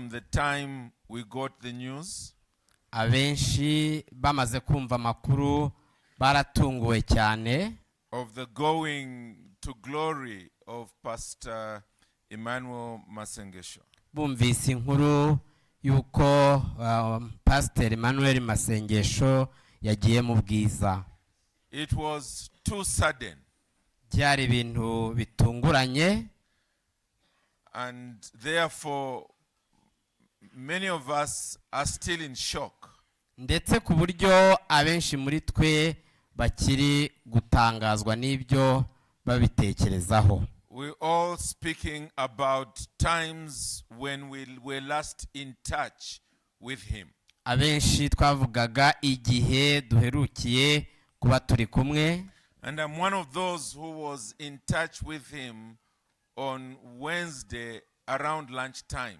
from the time we got the news. Abenshi bamaze kumva makuru baratunguwe cyane Of the going to glory of Pastor Emmanuel Masengesho. Bumvise inkuru yuko Pastor Emmanuel Masengesho yagiye mu bwiza. It was too sudden. Byari ibintu bitunguranye, and therefore many of us are still in shock. Ndetse ku buryo abenshi muri twe bakiri gutangazwa n'ibyo babitekerezaho. We all speaking about times when we were last in touch with him. Abenshi twavugaga igihe duherukiye kuba turi kumwe. And I'm one of those who was in touch with him on Wednesday around lunchtime.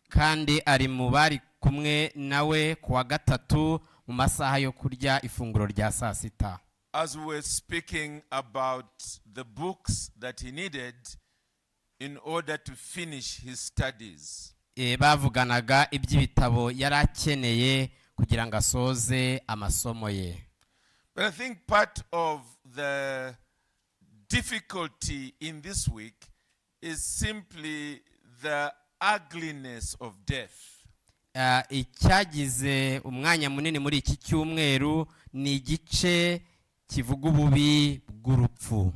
Kandi ari mu bari kumwe nawe kuwa gatatu mu masaha yo kurya ifunguro rya saa sita. As we were speaking about the books that he needed in order to finish his studies. Bavuganaga iby'ibitabo yari akeneye kugira ngo asoze amasomo ye. But I think part of the difficulty in this week is simply the ugliness of death. Icyagize umwanya munini muri iki cyumweru ni igice kivuga ububi bw'urupfu.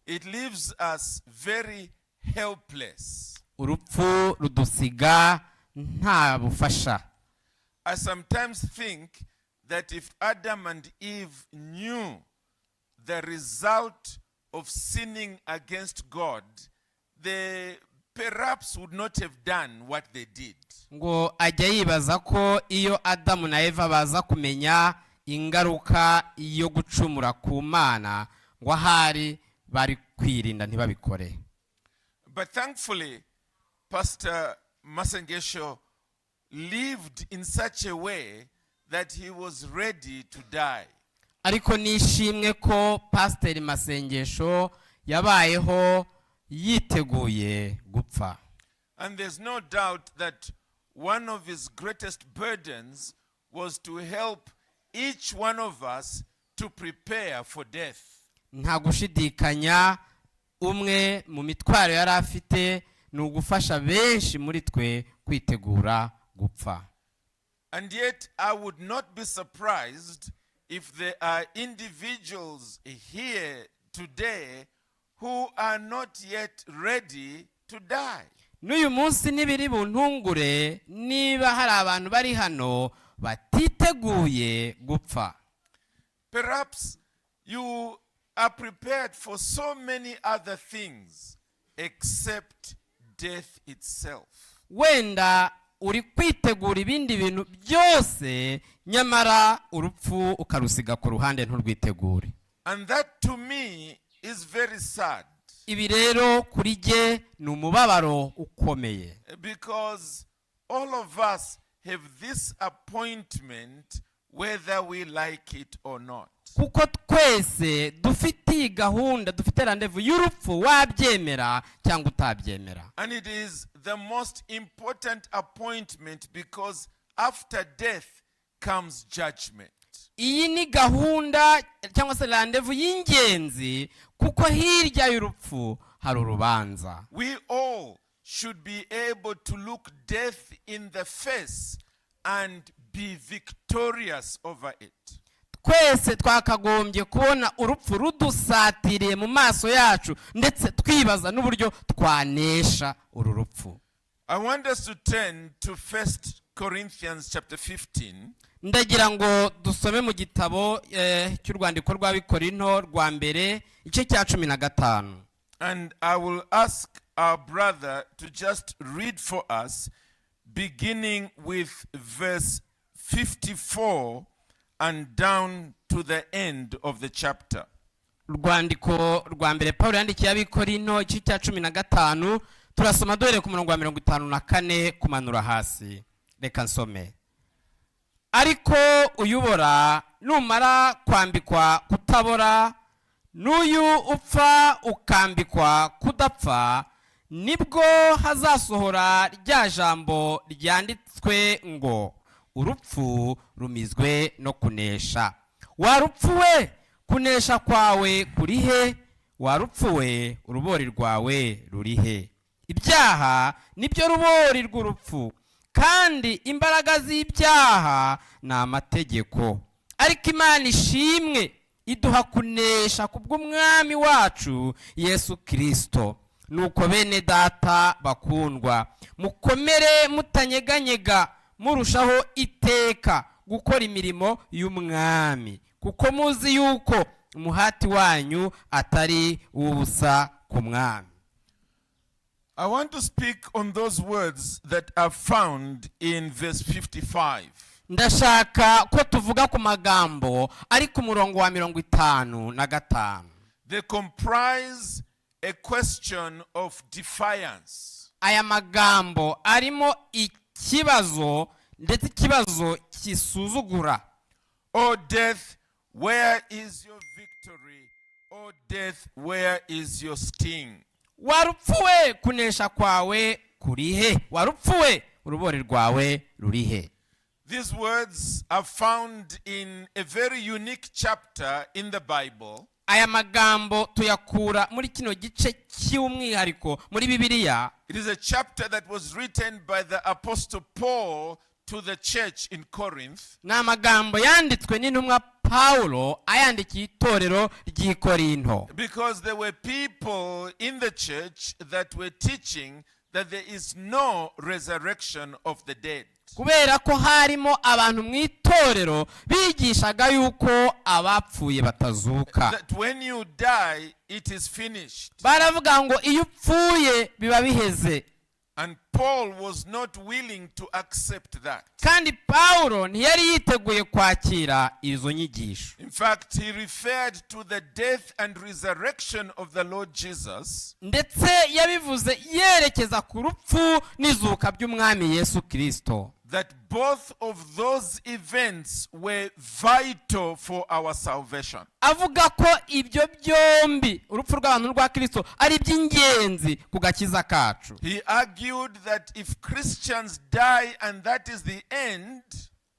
It leaves us very helpless. Urupfu rudusiga nta bufasha. I sometimes think that if Adam and Eve knew the result of sinning against God, they perhaps would not have done what they did. Ngo ajya yibaza ko iyo Adamu na Eva baza kumenya ingaruka yo gucumura ku Mana ngo ahari bari kwirinda ntibabikore. But thankfully, Pastor Masengesho lived in such a way that he was ready to die. Ariko nishimwe ko Pastor Masengesho yabayeho yiteguye gupfa. And there's no doubt that one of his greatest burdens was to help each one of us to prepare for death. Nta gushidikanya umwe mu mitwaro yari afite ni ugufasha benshi muri twe kwitegura gupfa. And yet I would not be surprised if there are individuals here today who are not yet ready to die. N'uyu munsi nibiri buntungure niba hari abantu bari hano batiteguye gupfa. Perhaps you are prepared for so many other things except death itself. Wenda uri kwitegura ibindi bintu byose nyamara urupfu ukarusiga ku ruhande nturwitegure. And that to me is very sad. Ibi rero kuri je ni umubabaro ukomeye. Because all of us have this appointment whether we like it or not. Kuko twese dufite gahunda, dufite rendezvous y'urupfu wabyemera cyangwa utabyemera. And it is the most important appointment because after death comes judgment. Iyi ni gahunda cyangwa se rendezvous y'ingenzi kuko hirya y'urupfu hari urubanza. We all should be able to look death in the face and be victorious over it. Twese twakagombye kubona urupfu rudusatiriye mu maso yacu ndetse twibaza n'uburyo twanesha uru rupfu. I want us to turn to 1 Corinthians chapter 15. Ndagira ngo dusome mu gitabo cy'urwandiko rw'Abakorinto rwa mbere igice cya 15. And I will ask our brother to just read for us beginning with verse 54 and down to the end of the chapter. Urwandiko rwa mbere Paulo yandikiye Abakorinto igice cya 15 turasoma duhere ku murongo wa 54 kumanura hasi. Reka nsome. Ariko uyubora numara kwambikwa kutabora n'uyu upfa ukambikwa kudapfa nibwo hazasohora rya jambo ryanditswe ngo urupfu rumizwe no kunesha. Warupfuwe, kunesha kwawe kurihe? Warupfuwe, urubori rwawe rurihe? Ibyaha nibyo rubori rw'urupfu, kandi imbaraga z'ibyaha ni amategeko. Ariko Imana ishimwe iduha kunesha kubw'umwami wacu Yesu Kristo. Nuko bene data bakundwa, mukomere mutanyeganyega, murushaho iteka gukora imirimo y'umwami, kuko muzi yuko umuhati wanyu atari ubusa ku mwami. I want to speak on those words that are found in verse 55. Ndashaka ko tuvuga ku magambo ari ku murongo wa 55. They comprise a question of defiance. Aya magambo arimo ikibazo, ndetse ikibazo kisuzugura. O death, where is your victory? O death, where is your sting? Warupfuwe, kunesha kwawe kurihe? Warupfuwe, urubori rwawe rurihe? These words are found in a very unique chapter in the Bible. Aya magambo tuyakura muri kino gice cy'umwihariko muri Bibiliya. It is a chapter that was written by the Apostle Paul to the church in Corinth. Na magambo yanditswe n'intumwa Paulo ayandikiye itorero ry'i Korinto. Because there were people in the church that were teaching that there is no resurrection of the dead. Kubera ko harimo abantu mu itorero bigishaga yuko abapfuye batazuka. That when you die, it is finished. Baravuga ngo iyo upfuye biba biheze. And Paul was not willing to accept that. Kandi Paulo ntiyari yiteguye kwakira izo nyigisho. In fact, he referred to the death and resurrection of the Lord Jesus. Ndetse yabivuze yerekeza ku rupfu n'izuka by'umwami Yesu Kristo. That both of those events were vital for our salvation. Avuga ko ibyo byombi, urupfu rw'abantu rwa Kristo, ari by'ingenzi ku gakiza kacu. He argued that if Christians die and that is the end,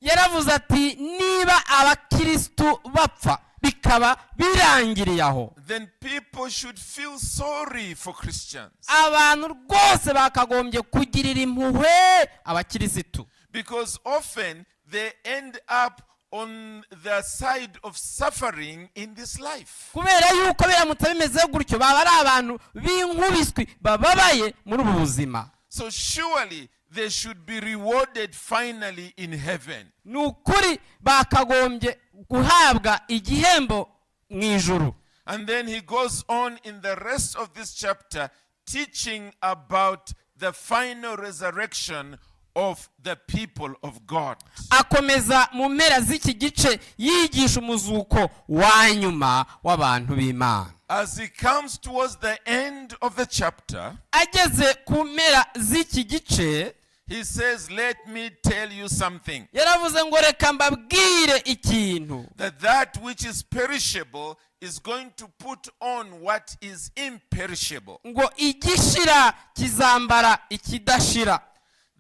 yaravuze ati niba abakristo bapfa bikaba birangiriye aho, then people should feel sorry for Christians. Abantu rwose bakagombye kugirira impuhwe abakirisitu. Because often they end up on the side of suffering in this life. Kubera yuko biramutse bimeze gutyo baba ari abantu b'inkubiswi bababaye muri ubu buzima. So surely they should be rewarded finally in heaven. Nukuri bakagombye guhabwa igihembo mu ijuru. And then he goes on in the rest of this chapter teaching about the final resurrection of the people of God. Akomeza mu mpera z'iki gice yigisha umuzuko wa nyuma w'abantu b'Imana. As he comes towards the end of the chapter, ageze ku mpera z'iki gice, he says, let me tell you something. Yaravuze ngo reka mbabwire ikintu. That which is perishable is going to put on what is imperishable. Ngo igishira kizambara ikidashira.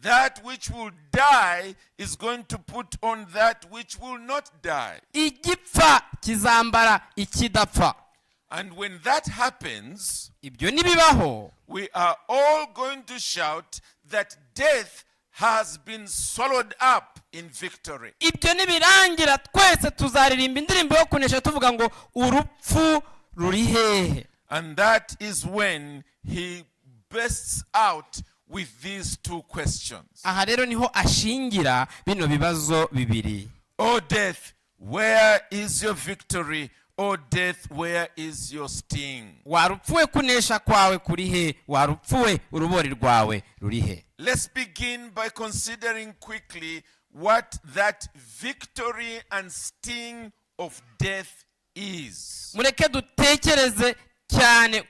That which will die is going to put on that which will not die. Igipfa kizambara ikidapfa. And when that happens, ibyo nibibaho, we are all going to shout that death has been swallowed up in victory. Ibyo nibirangira twese tuzaririmba indirimbo yo kunesha tuvuga ngo urupfu ruri hehe. And that is when he bursts out with these two questions. Aha rero niho ashingira bino bibazo bibiri. O death, where is your victory? O death, where is your sting? Warupfuwe, kunesha kwawe kurihe? Warupfuwe, urubori rwawe rurihe? Let's begin by considering quickly what that victory and sting of death is. Mureke dutekereze cyane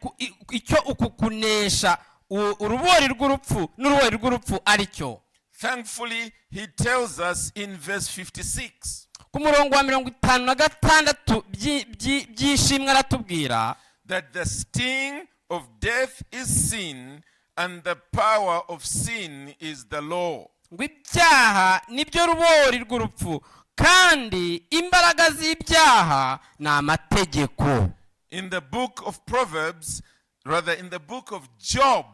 icyo uku kunesha urubori rw'urupfu n'urubori rw'urupfu aricyo. Thankfully, he tells us in verse 56. Ku murongo wa 56 byishimwe aratubwira that the sting of death is sin, and the power of sin is the law. ngo ibyaha nibyo rubori rw'urupfu kandi imbaraga z'ibyaha ni amategeko. In the book of Proverbs, rather in the book of Job,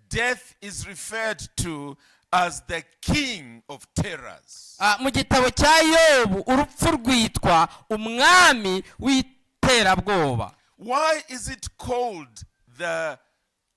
death is referred to as the king of terrors. Mu gitabo cya Yobu urupfu rwitwa umwami w'iterabwoba. Why is it called the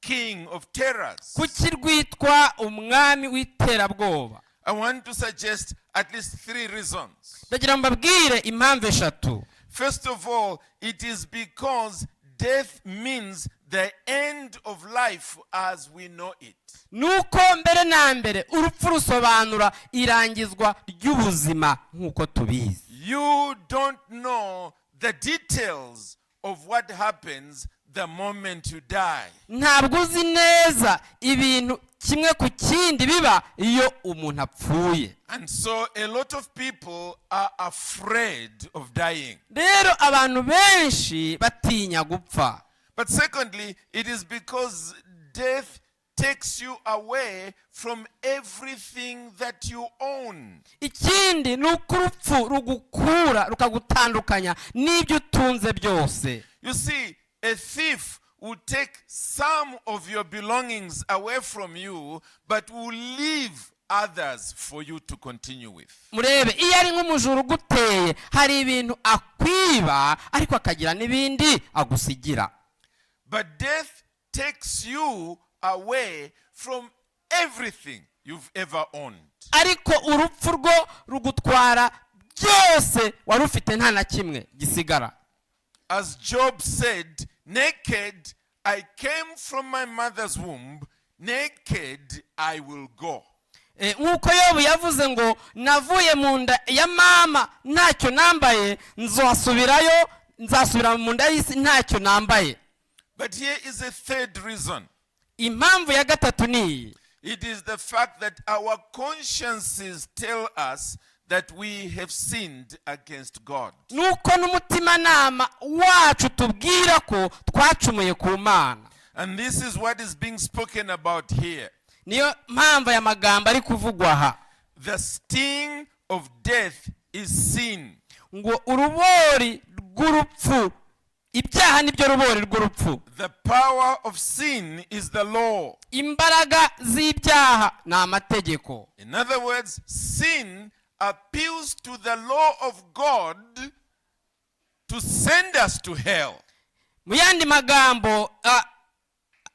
king of terrors? Kuki rwitwa umwami w'iterabwoba? I want to suggest at least 3 reasons. Ndagira ngo mbabwire impamvu eshatu. First of all, it is because death means the end of life as we know it. Nuko mbere na mbere urupfu rusobanura irangizwa ry'ubuzima nk'uko tubizi. You don't know the details of what happens the moment you die. Ntabwo uzi neza ibintu kimwe ku kindi biba iyo umuntu apfuye. And so a lot of people are afraid of dying. Rero abantu benshi batinya gupfa. But secondly, it is because death takes you away from everything that you own. Ikindi ni uko urupfu rugukura rukagutandukanya n'ibyo utunze byose. You see, a thief will take some of your belongings away from you, but will leave others for you to continue with. Murebe, iyo ari nk'umujura uguteye hari ibintu akwiba ariko akagira n'ibindi agusigira. But death takes you away from everything you've ever owned. Ariko urupfu rwo rugutwara byose wari ufite nta na kimwe gisigara. As Job said, naked I came from my mother's womb, naked I will go. Nk'uko Yobu yavuze ngo navuye mu nda ya mama ntacyo nambaye, nzasubira mu nda y'isi ntacyo nambaye. But here is a third reason. Impamvu ya gatatu ni it is the fact that our consciences tell us that we have sinned against God. Nuko n'umutimanama wacu tubwira ko twacumuye ku Mana. And this is what is being spoken about here. Niyo mpamvu ya magambo ari kuvugwa aha. The sting of death is sin. Ngo urubori rw'urupfu, ibyaha nibyo rubori rw'urupfu. The power of sin is the law. Imbaraga z'ibyaha ni amategeko. In other words, sin appeals to the law of God to send us to hell. Mu yandi magambo,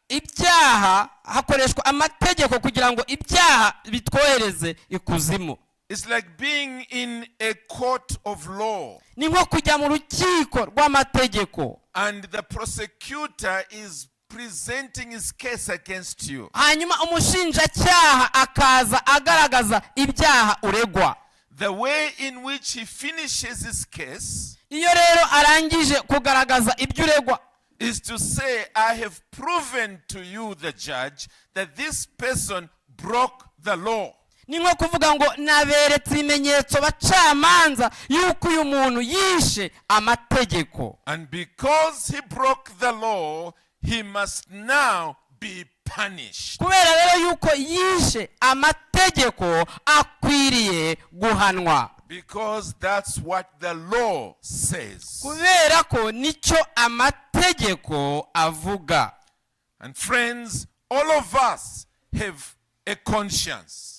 ibyaha hakoreshwa amategeko kugira ngo ibyaha bitwohereze ikuzimu. It's like being in a court of law. Ni nko kujya mu rukiko rw'amategeko. And the prosecutor is presenting his case against you. Hanyuma umushinjacyaha akaza agaragaza ibyaha uregwa. The way in which he finishes his case, iyo rero arangije kugaragaza ibyo uregwa, is to say, I have proven to you, the judge, that this person broke the law. Ni nko kuvuga ngo naberetse ibimenyetso bacamanza yuko uyu muntu yishe amategeko. And because he broke the law, he must now be punished. Kubera rero yuko yishe amategeko akwiriye guhanwa. Because that's what the law says. Kubera ko nicyo amategeko avuga. And friends, all of us have a conscience.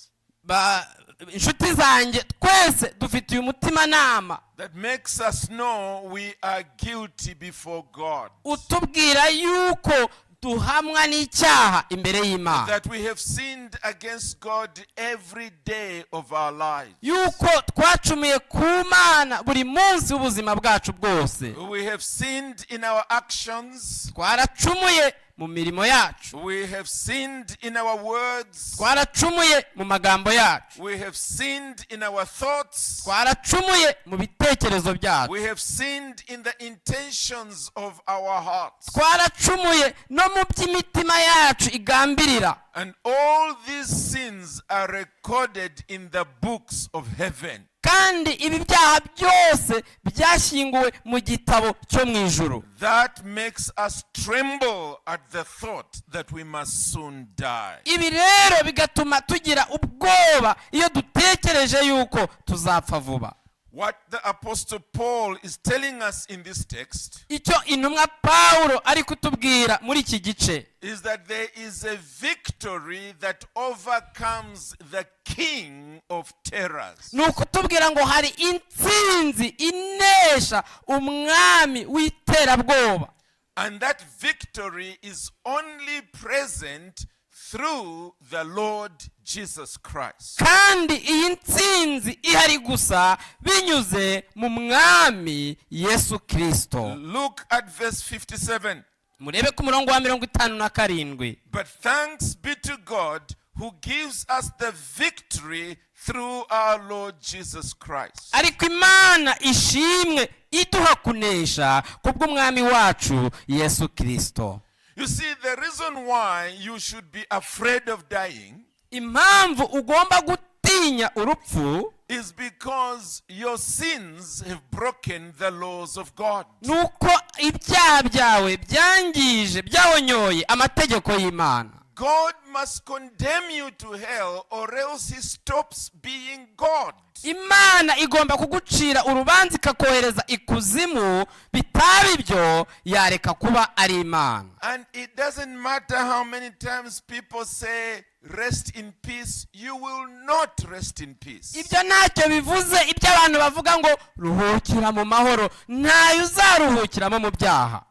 Inshuti zanjye twese dufite umutimanama that makes us know we are guilty before God. Utubwira yuko duhamwa n'icyaha imbere y'Imana. That we have sinned against God every day of our lives. Yuko twacumuye ku Mana buri munsi w'ubuzima bwacu bwose. We have sinned in our actions. Twaracumuye mu mirimo yacu. We have sinned in our words. Twaracumuye mu magambo yacu. We have sinned in our thoughts. Twaracumuye mu bitekerezo byacu. We have sinned in the intentions of our hearts. Twaracumuye no mu by'imitima yacu igambirira. And all these sins are recorded in the books of heaven. kandi ibi byaha byose byashyinguwe mu gitabo cyo mu ijuru. That makes us tremble at the thought that we must soon die. Ibi rero bigatuma tugira ubwoba iyo dutekereje yuko tuzapfa vuba. What the Apostle Paul is telling us in this text icyo intumwa Pawulo ari kutubwira muri iki gice is that there is a victory that overcomes the king of terrors. ni ukutubwira ngo hari intsinzi inesha umwami w'iterabwoba. And that victory is only present through the Lord Jesus Christ. kandi iyi ntsinzi ihari gusa binyuze mu mwami Yesu Kristo. Look at verse 57. Murebe ku murongo wa 57. But thanks be to God who gives us the victory through our Lord Jesus Christ. ariko Imana ishimwe iduha kunesha kubw'umwami wacu Yesu Kristo. You see, the reason why you should be afraid of dying impamvu ugomba gutinya urupfu is because your sins have broken the laws of God. nuko ibyaha byawe byangije byahonyoye amategeko y'Imana. God must condemn you to hell or else he stops being God. Imana igomba kugucira urubanza ikakohereza ikuzimu, bitaba ibyo yareka kuba ari Imana. And it doesn't matter how many times people say rest in peace, you will not rest in peace. Ibyo ntacyo bivuze ibyo abantu bavuga ngo ruhukira mu mahoro, ntayo uzaruhukiramo mu byaha.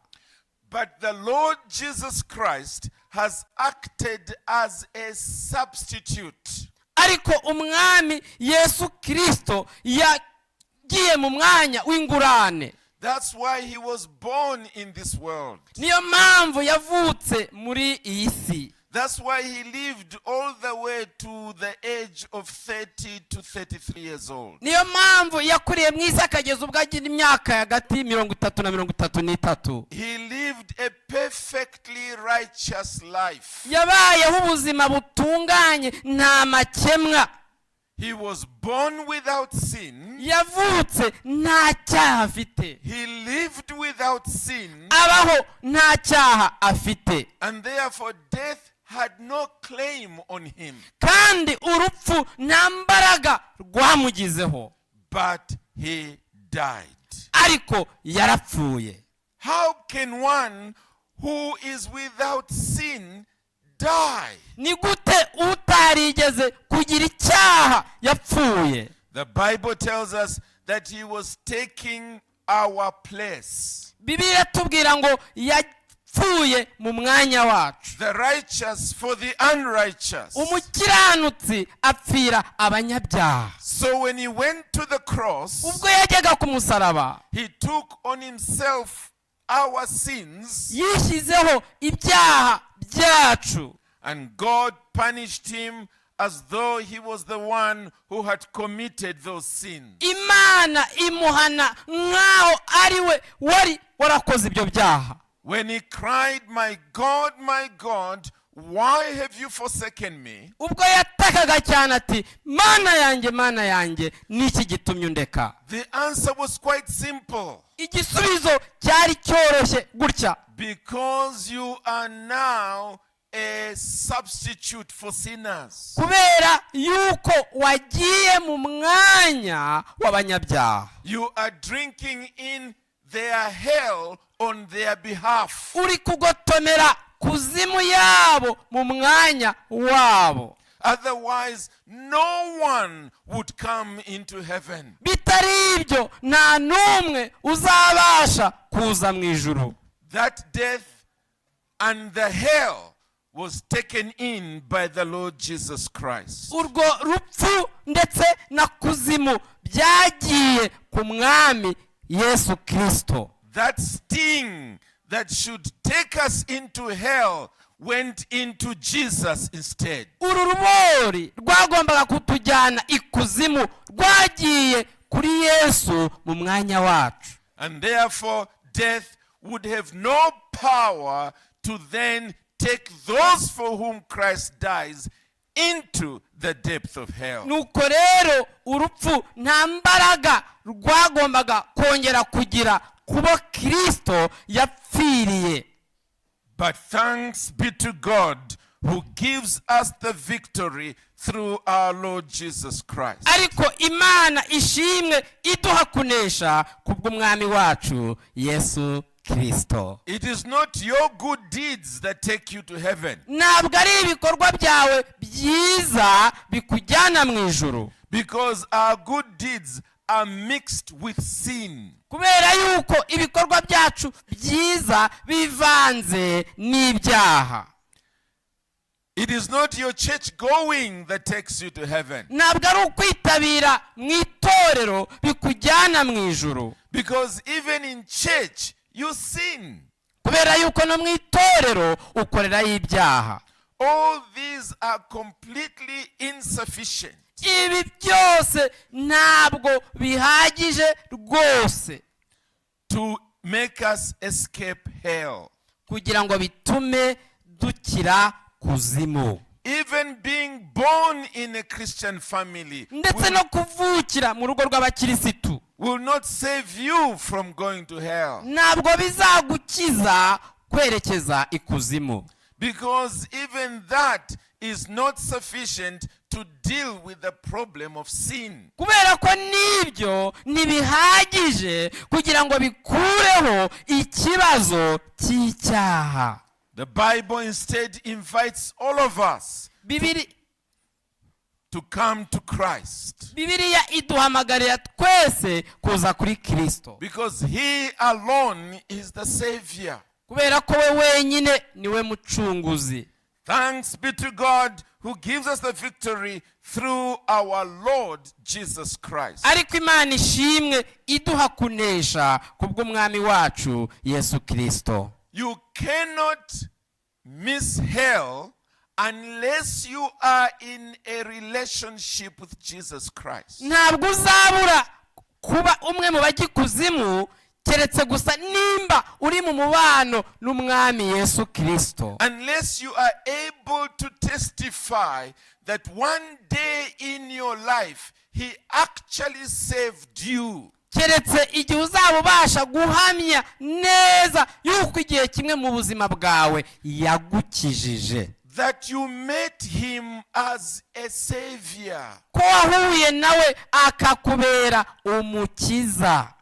But the Lord Jesus Christ has acted as a substitute. ariko umwami Yesu Kristo yagiye mu mwanya w'ingurane. That's why he was born in this world. niyo mpamvu yavutse muri iyi si. That's why he lived all the way to the age of 30 to 33 years old. niyo mpamvu yakuriye mu isi akageza ubwo agira imyaka hagati 30 na 33. He lived a perfectly righteous life. yabayeho ubuzima butunganye nta makemwa. He was born without sin. yavutse nta cyaha afite. He lived without sin. abaho nta cyaha afite. And therefore death had no claim on him. kandi urupfu nta mbaraga rwamugizeho. But he died. ariko yarapfuye. How can one who is without sin die? ni gute utarigeze kugira icyaha yapfuye? The Bible tells us that he was taking our place. Bibiliya tubwira ngo yapfuye mu mwanya wacu. The righteous for the unrighteous. umukiranutsi apfira abanyabyaha. So when he went to the cross, ubwo yajyaga ku musaraba he took on himself our sins, yishyizeho ibyaha byacu, and God punished him as though he was the one who had committed those sins. Imana imuhana nk'aho ari we wari warakoze ibyo byaha. When he cried, my God, why have you forsaken me? ubwo yatakaga cyane ati mana yanjye niki gitumye undeka? The answer was quite simple. igisubizo cyari cyoroshye gutya: Because you are now a substitute for sinners. kubera yuko wagiye mu mwanya w'abanyabyaha. You are drinking in their hell on their behalf. uri kugotomera kuzimu yabo mu mwanya wabo. Otherwise, no one would come into heaven. bitari ibyo nta n'umwe uzabasha kuza mu ijuru. That death and the hell was taken in by the Lord Jesus Christ. urwo rupfu ndetse na kuzimu byagiye ku mwami Yesu Kristo. That sting that should take us into hell went into Jesus instead. uru rubori rwagombaga kutujyana ikuzimu rwagiye kuri Yesu mu mwanya wacu. And therefore death would have no power to then take those for whom Christ dies into the depth of hell. nuko rero urupfu nta mbaraga rwagombaga kongera kugira kubo Kristo yapfiriye. But thanks be to God who gives us the victory through our Lord Jesus Christ. ariko Imana ishimwe iduha kunesha kubw'umwami wacu Yesu Kristo. It is not your good deeds that take you to heaven, ntabwo ari ibikorwa byawe byiza bikujyana mu ijuru, because our good deeds are mixed with sin. kubera yuko ibikorwa byacu byiza bivanze n'ibyaha. It is not your church going that takes you to heaven, ntabwo ari ukwitabira mu itorero bikujyana mu ijuru, because even in church you sin. kubera yuko no mu itorero ukorerayo ibyaha. All these are completely insufficient ibi byose ntabwo bihagije rwose to make us escape hell. kugira ngo bitume dukira kuzimu. Even being born in a Christian family ndetse no kuvukira mu rugo rw'abakirisitu will not save you from going to hell, ntabwo bizagukiza kwerekeza ikuzimu, because even that is not sufficient to deal with the problem of sin. kubera ko n'ibyo ntibihagije kugira ngo bikureho ikibazo cy'icyaha. The Bible instead invites all of us to come to Christ, Bibiliya iduhamagarira twese kuza kuri Kristo, because he alone is the Savior. kubera ko we wenyine niwe mucunguzi. Thanks be to God who gives us the victory through our Lord Jesus Christ. ariko Imana ishimwe iduha kunesha kubw'umwami wacu Yesu Kristo. You cannot miss hell unless you are in a relationship with Jesus Christ. ntabwo uzabura kuba umwe mu bagikuzimu keretse gusa nimba uri mu mubano n'umwami Yesu Kristo. Unless you are able to testify that one day in your life he actually saved you. keretse igihe uzaba ubasha guhamya neza yuko igihe kimwe mu buzima bwawe yagukijije, That you met him as a savior. ko wahuye nawe akakubera umukiza.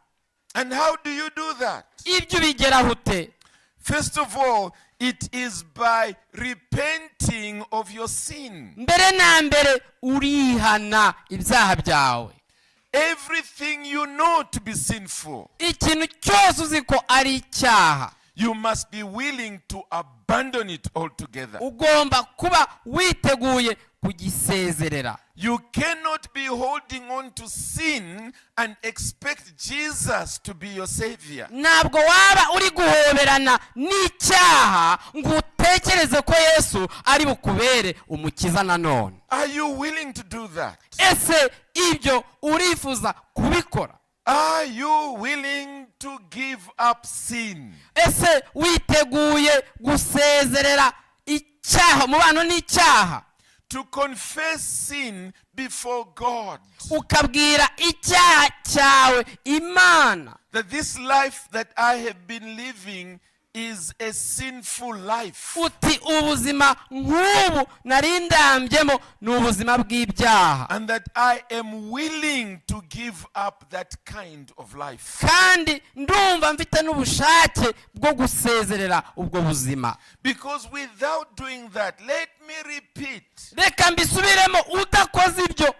And how do you do that? ibyo ubigeraho ute? First of all, it is by repenting of your sin. mbere na mbere urihana ibyaha byawe. Everything you know to be sinful, ikintu cyose uzi ko ari icyaha, you must be willing to abandon it altogether. ugomba kuba witeguye kugisezerera. You cannot be holding on to sin and expect Jesus to be your savior. ntabwo waba uri guhoberana n'icyaha ngo utekereze ko Yesu ari bukubere umukiza nanone. Are you willing to do that? ese ibyo urifuza kubikora? Are you willing to give up sin? ese witeguye gusezerera icyaha, umubano n'icyaha, To confess sin before God? ukabwira icyaha cyawe Imana, That this life that I have been living is a sinful life. uti ubuzima nk'ubu nari ndambyemo ni ubuzima bw'ibyaha, And that I am willing to give up that kind of life. kandi ndumva mfite n'ubushake bwo gusezerera ubwo buzima. Because without doing that, let me repeat, reka mbisubiremo, udakoze ibyo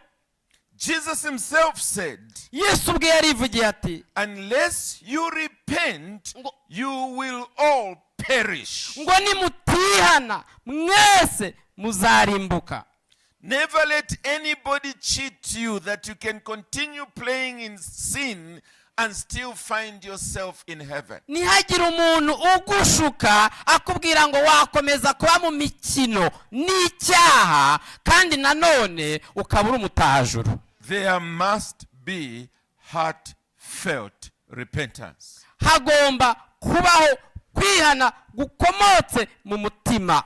Jesus himself said, Yesu ubwe yarivugiye ati, unless you repent, you will all perish. ngo nimutihana mwese muzarimbuka. Never let anybody cheat you that you can continue playing in sin and still find yourself in heaven. ntihagire umuntu ugushuka akubwira ngo wakomeza kuba mu mikino n'icyaha kandi nanone ukaba uri umutahajuru. There must be heartfelt repentance. hagomba kubaho kwihana gukomotse mu mutima.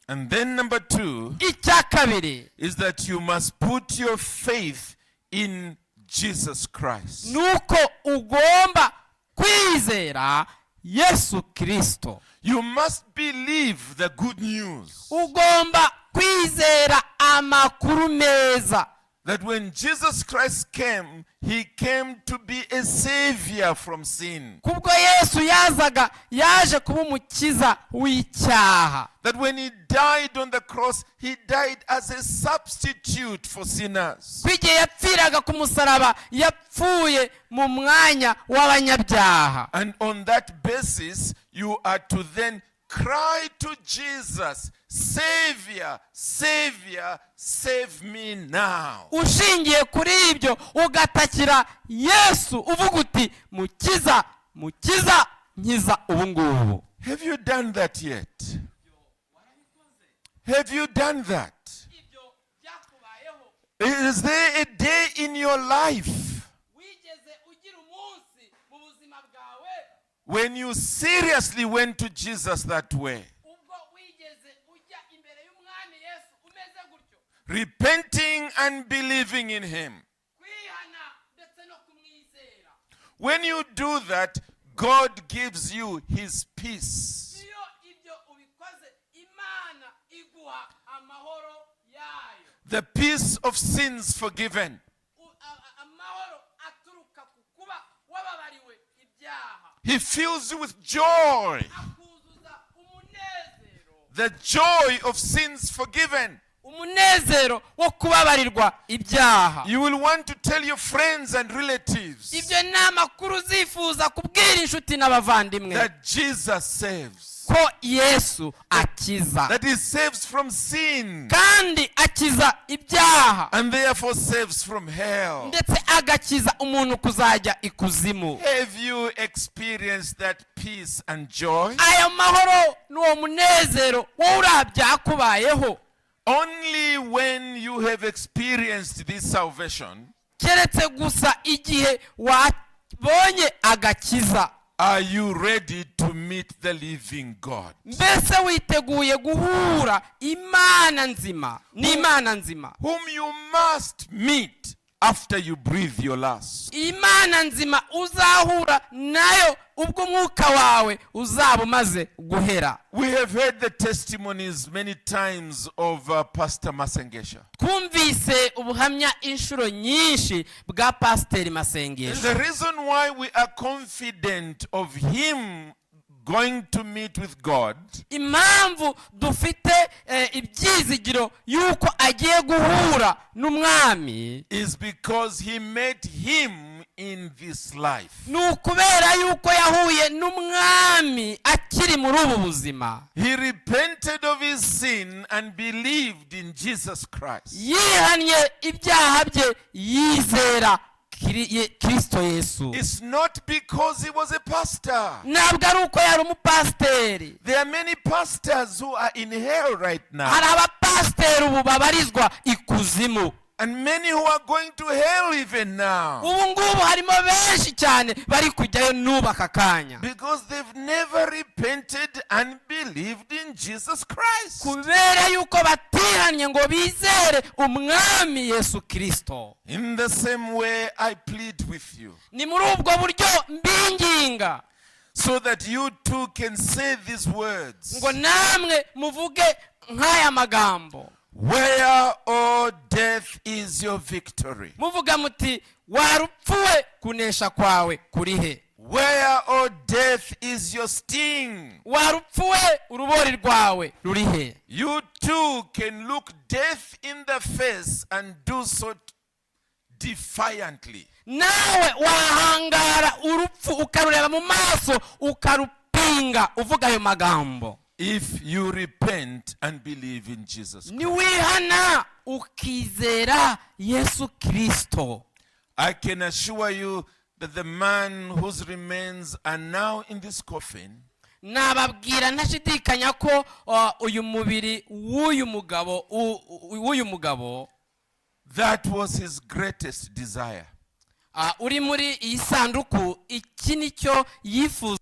And then number 2 icya kabiri is that you must put your faith in Jesus Christ. nuko ugomba kwizera Yesu Kristo. You must believe the good news Ugomba kwizera amakuru meza. that when Jesus Christ came, he came to be a savior from sin. Kubwo Yesu yazaga yaje kuba umukiza w'icyaha. That when he died on the cross, he died as a substitute for sinners. Kwigihe yapfiraga ku musaraba yapfuye mu mwanya w'abanyabyaha. And on that basis, you are to then cry to Jesus, Savior, Savior, save me now. Ushingiye kuri ibyo ugatakira Yesu uvuga uti mukiza mukiza nkiza ubu ngubu. Have you done that yet? Have you done that? Is there a day in your life when you seriously went to Jesus that way? Repenting and believing in him. When you do that, God gives you his peace. The peace of sins forgiven. He fills you with joy. The joy of sins forgiven. umunezero wo kubabarirwa ibyaha. You will want to tell your friends and relatives ibyo ni amakuru uzifuza kubwira inshuti n'abavandimwe that Jesus saves. ko Yesu akiza. That he saves from sin. Kandi akiza ibyaha. And therefore saves from hell. Ndetse agakiza umuntu kuzajya ikuzimu. Have you experienced that peace and joy? Ayo mahoro n'uwo munezero wowe urabyakubayeho. Only when you have experienced this salvation keretse gusa igihe wabonye agakiza are you ready to meet the living God. Mbese witeguye guhura Imana nzima n'Imana nzima Whom you must meet after you breathe your last. Imana nzima uzahura nayo ubwo mwuka wawe uzaba umaze guhera. We have heard the testimonies many times of Pastor Masengesho. Twumvise ubuhamya inshuro nyinshi bwa Pastor Masengesho. The reason why we are confident of him going to meet with God impamvu dufite ibyizigiro yuko agiye guhura n'umwami is because he met him in this life. Nukubera yuko yahuye n'umwami akiri muri ubu buzima. He repented of his sin and believed in Jesus Christ. Yihanye ibyaha bye yizera Kristo Yesu. It's not because he was a pastor. Ntabwo ari uko yari umupasiteri. There are many pastors who are in hell right now. Hari abapasiteri ubu babarizwa ikuzimu. And many who are going to hell even now. Ubu ngubu harimo benshi cyane bari kujyayo n'ubaka kanya. Because they've never repented and believed in Jesus Christ. Kubera yuko batihanye ngo bizere umwami Yesu Kristo. In the same way I plead with you. Ni muri ubwo buryo mbinginga. So that you too can say these words. Ngo namwe muvuge nk'aya magambo. Where, O death, is your victory? Muvuga muti warupfuwe kunesha kwawe kurihe. Where, O death, is your sting? Warupfuwe urubori rwawe rurihe. You too can look death in the face and do so defiantly. Nawe wahangara urupfu ukarureba mu maso ukarupinga uvuga ayo magambo. If you repent and believe in Jesus Christ. Niwihana ukizera Yesu Kristo. I can assure you that the man whose remains are now in this coffin, nababwira ntashidikanya ko uyu mubiri w'uyu mugabo that was his greatest desire. Uri muri iyi sanduku iki nicyo yifuza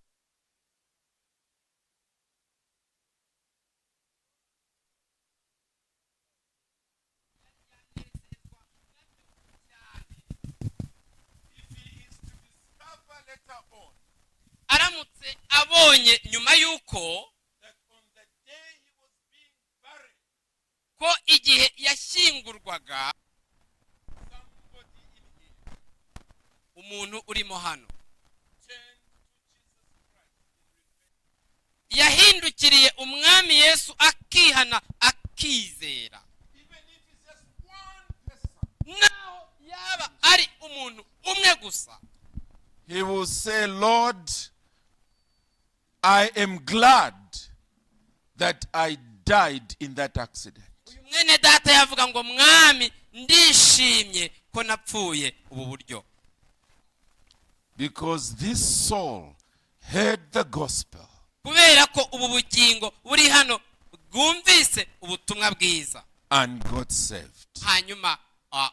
on aramutse abonye nyuma yuko that on the day he was being buried, ko igihe yashyingurwaga somebody in here umuntu urimo hano turned to Jesus Christ in repentance, yahindukiriye umwami Yesu akihana akizera, even if it's just one person, naho yaba ari umuntu umwe gusa, he will say, Lord, I am glad that I died in that accident. uyu mwene data yavuga ngo mwami ndishimye ko napfuye ubu buryo, Because this soul heard the gospel kubera ko ubu bugingo buri hano bwumvise ubutumwa bwiza and got saved. hanyuma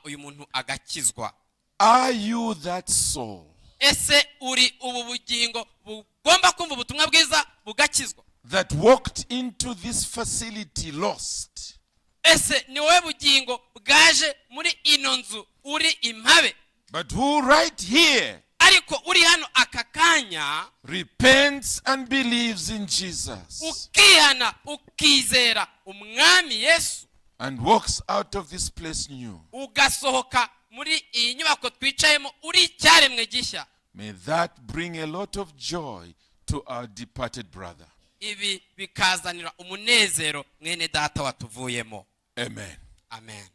uyu muntu agakizwa. Are you that soul Ese uri ubu bugingo bugomba kumva ubutumwa bwiza bugakizwa? that walked into this facility lost, Ese ni wowe bugingo bwaje muri ino nzu uri impabe, but who right here ariko uri hano aka kanya repents and believes in Jesus ukihana ukizera umwami Yesu, and walks out of this place new? ugasohoka muri iyi nyubako twicayemo uri icyaremwe gishya? May that bring a lot of joy to our departed brother. Ibi bikazanira umunezero mwene data watuvuyemo. Amen. Amen.